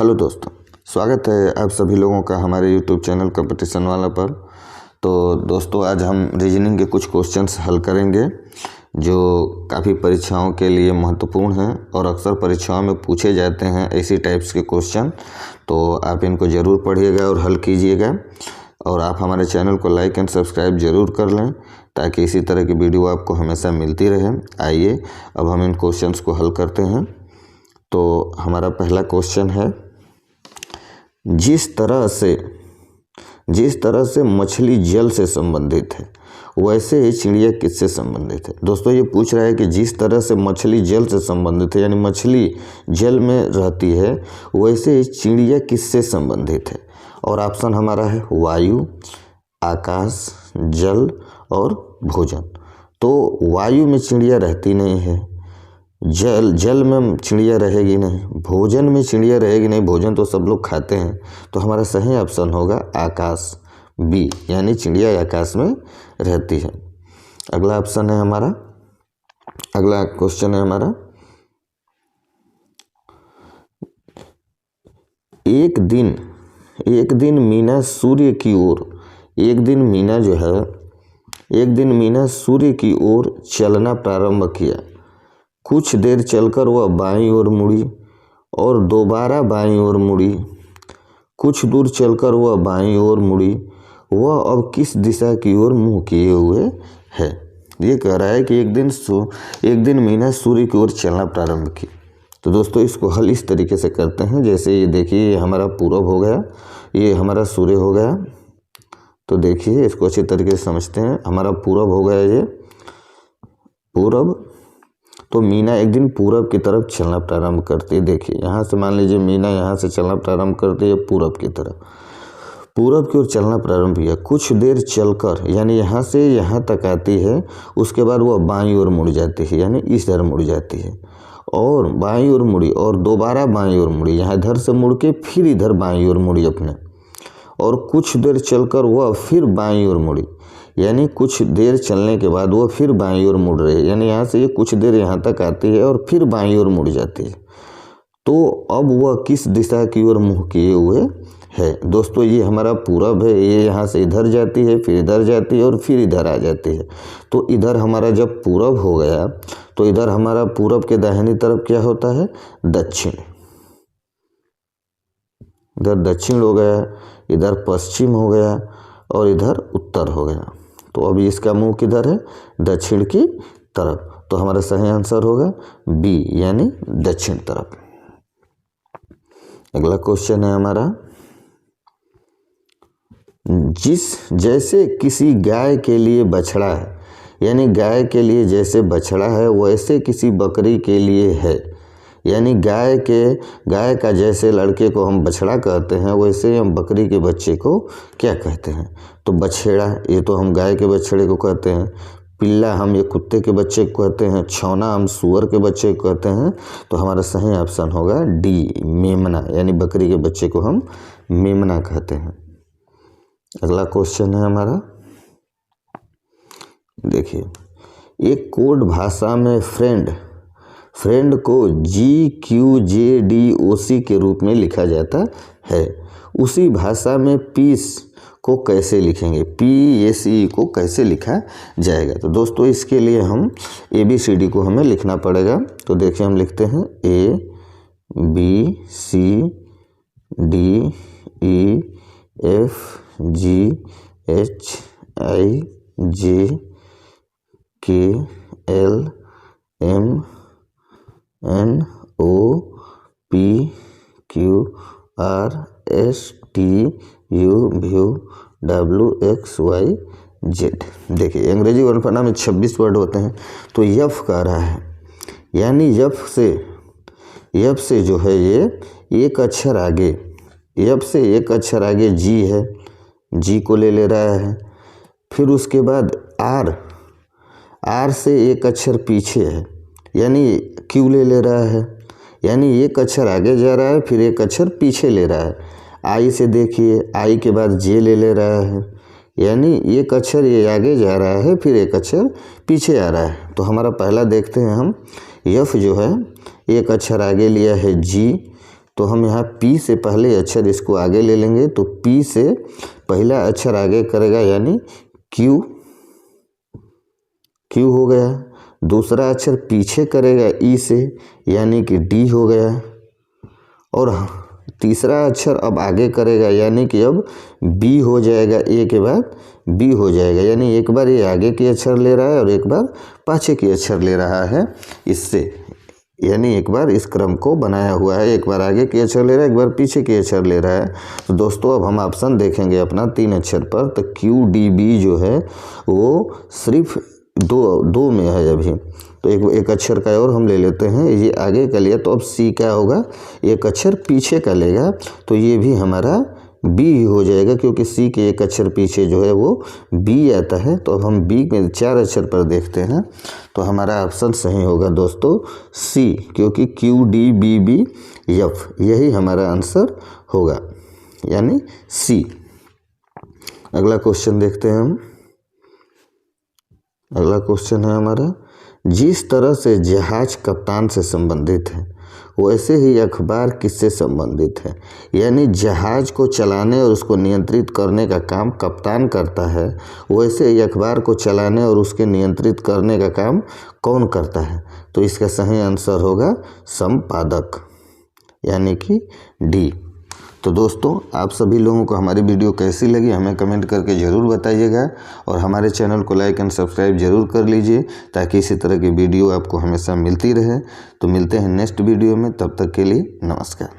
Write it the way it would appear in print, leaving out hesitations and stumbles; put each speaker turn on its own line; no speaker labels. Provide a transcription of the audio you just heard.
Hello दोस्तों, स्वागत है आप सभी लोगों का हमारे यूट्यूब चैनल कंपटीशन वाला पर। तो दोस्तों, आज हम रीजनिंग के कुछ क्वेश्चंस हल करेंगे जो काफ़ी परीक्षाओं के लिए महत्वपूर्ण हैं और अक्सर परीक्षाओं में पूछे जाते हैं ऐसी टाइप्स के क्वेश्चन। तो आप इनको ज़रूर पढ़िएगा और हल कीजिएगा, और आप हमारे चैनल को लाइक एंड सब्सक्राइब ज़रूर कर लें ताकि इसी तरह की वीडियो आपको हमेशा मिलती रहे। आइए अब हम इन क्वेश्चंस को हल करते हैं। तो हमारा पहला क्वेश्चन है, जिस तरह से मछली जल से संबंधित है वैसे ही चिड़िया किससे संबंधित है। दोस्तों, ये पूछ रहा है कि जिस तरह से मछली जल से संबंधित है, यानी मछली जल में रहती है, वैसे ही चिड़िया किससे संबंधित है। और ऑप्शन हमारा है वायु, आकाश, जल और भोजन। तो वायु में चिड़िया रहती नहीं है, जल में चिड़िया रहेगी नहीं, भोजन में चिड़िया रहेगी नहीं, भोजन तो सब लोग खाते हैं। तो हमारा सही ऑप्शन होगा आकाश, बी, यानी चिड़िया आकाश में रहती है। अगला ऑप्शन है हमारा, अगला क्वेश्चन है हमारा, एक दिन मीना सूर्य की ओर, एक दिन मीना सूर्य की ओर चलना प्रारंभ किया। कुछ देर चलकर वह बाईं ओर मुड़ी और दोबारा बाईं ओर मुड़ी। कुछ दूर चलकर वह बाईं ओर मुड़ी। वह अब किस दिशा की ओर मुंह किए हुए है। ये कह रहा है कि एक दिन मीना सूर्य की ओर चलना प्रारंभ की। तो दोस्तों, इसको हल इस तरीके से करते हैं, जैसे ये देखिए, ये हमारा पूरब हो गया, ये हमारा सूर्य हो गया। तो देखिए, इसको अच्छी तरीके से समझते हैं। हमारा पूरब हो गया, ये पूरब। तो मीना एक दिन पूरब की तरफ चलना प्रारंभ करती है। देखिए, यहाँ से मान लीजिए मीना यहाँ से चलना प्रारंभ करती है पूरब की तरफ, पूरब की ओर चलना प्रारंभ किया। कुछ देर चलकर, यानी यहाँ से यहाँ तक आती है, उसके बाद वह बाईं ओर मुड़ जाती है, यानी इस तरह मुड़ जाती है, और बाईं ओर मुड़ी और दोबारा बाईं ओर मुड़ी। यहाँ इधर से मुड़ के फिर इधर बाईं ओर मुड़ी अपने, और कुछ देर चलकर वह फिर बाईं ओर मुड़ी, यानी कुछ देर चलने के बाद वो फिर बाईं ओर मुड़ रही है, यानी यहाँ से ये कुछ देर यहाँ तक आती है और फिर बाईं ओर मुड़ जाती है। तो अब वह किस दिशा की ओर मुंह किए हुए है। दोस्तों, ये हमारा पूरब है, ये यहाँ से इधर जाती है, फिर इधर जाती है और फिर इधर आ जाती है। तो इधर हमारा जब पूरब हो गया, तो इधर हमारा पूरब के दाहिनी तरफ क्या होता है, दक्षिण। इधर दक्षिण हो गया, इधर पश्चिम हो गया और इधर उत्तर हो गया। तो अभी इसका मुंह किधर है, दक्षिण की तरफ। तो हमारा सही आंसर होगा बी, यानी दक्षिण तरफ। अगला क्वेश्चन है हमारा, जैसे किसी गाय के लिए बछड़ा है, यानी गाय के लिए जैसे बछड़ा है वैसे किसी बकरी के लिए है, यानी गाय का जैसे लड़के को हम बछड़ा कहते हैं, वैसे हम बकरी के बच्चे को क्या कहते हैं। तो बछेड़ा, ये तो हम गाय के बछड़े को कहते हैं। पिल्ला हम ये कुत्ते के बच्चे को कहते हैं। छौना हम सूअर के बच्चे को कहते हैं। तो हमारा सही ऑप्शन होगा डी, मेमना, यानी बकरी के बच्चे को हम मेमना कहते हैं। अगला क्वेश्चन है हमारा, देखिए, एक कोड भाषा में फ्रेंड को GQJDOC के रूप में लिखा जाता है। उसी भाषा में पीस को कैसे लिखेंगे, PACE को कैसे लिखा जाएगा। तो दोस्तों, इसके लिए हम ABCD को हमें लिखना पड़ेगा। तो देखिए, हम लिखते हैं ABCDEFGHIJKLMNOPQRSTUVWXYZ। देखिए, अंग्रेजी वर्णमाला में 26 वर्ड होते हैं। तो यफ कह रहा है, यानी यफ से जो है ये एक अक्षर आगे, यफ से एक अक्षर आगे जी है, जी को ले रहा है। फिर उसके बाद आर से एक अक्षर पीछे है, यानी क्यू ले रहा है, यानी एक अक्षर आगे जा रहा है, फिर एक अक्षर पीछे ले रहा है। आई से देखिए, आई के बाद जे ले रहा है, यानी एक अक्षर ये आगे जा रहा है, फिर एक अक्षर पीछे आ रहा है। तो हमारा पहला देखते हैं हम, यफ जो है एक अक्षर आगे लिया है जी, तो हम यहाँ पी से पहले अक्षर इसको आगे ले लेंगे, तो पी से पहला अक्षर आगे करेगा यानी क्यू, क्यू हो गया। दूसरा अक्षर पीछे करेगा ई से यानी कि डी हो गया। और तीसरा अक्षर अब आगे करेगा यानी कि अब बी हो जाएगा, ए के बाद बी हो जाएगा, यानी एक बार ये आगे के अक्षर ले रहा है और एक बार पाछे के अक्षर ले रहा है इससे, यानी एक बार इस क्रम को बनाया हुआ है, एक बार आगे के अक्षर ले रहा है, एक बार पीछे के अक्षर ले रहा है। तो दोस्तों अब हम ऑप्शन देखेंगे अपना 3 अक्षर पर, तो क्यू डी बी जो है वो सिर्फ दो में है अभी, तो एक अक्षर का और हम ले लेते हैं, ये आगे का लिया, तो अब सी क्या होगा, एक अक्षर पीछे का लेगा, तो ये भी हमारा बी हो जाएगा, क्योंकि सी के एक अक्षर पीछे जो है वो बी आता है। तो अब हम बी में 4 अक्षर पर देखते हैं, तो हमारा ऑप्शन सही होगा दोस्तों सी, क्योंकि Q D B B F यही हमारा आंसर होगा, यानी सी। अगला क्वेश्चन देखते हैं हम। अगला क्वेश्चन है हमारा, जिस तरह से जहाज कप्तान से संबंधित है वैसे ही अखबार किससे संबंधित है, यानी जहाज को चलाने और उसको नियंत्रित करने का काम कप्तान करता है, वैसे ही अखबार को चलाने और उसके नियंत्रित करने का काम कौन करता है, तो इसका सही आंसर होगा संपादक, यानी कि डी। तो दोस्तों आप सभी लोगों को हमारी वीडियो कैसी लगी हमें कमेंट करके ज़रूर बताइएगा, और हमारे चैनल को लाइक एंड सब्सक्राइब जरूर कर लीजिए, ताकि इसी तरह की वीडियो आपको हमेशा मिलती रहे। तो मिलते हैं नेक्स्ट वीडियो में, तब तक के लिए नमस्कार।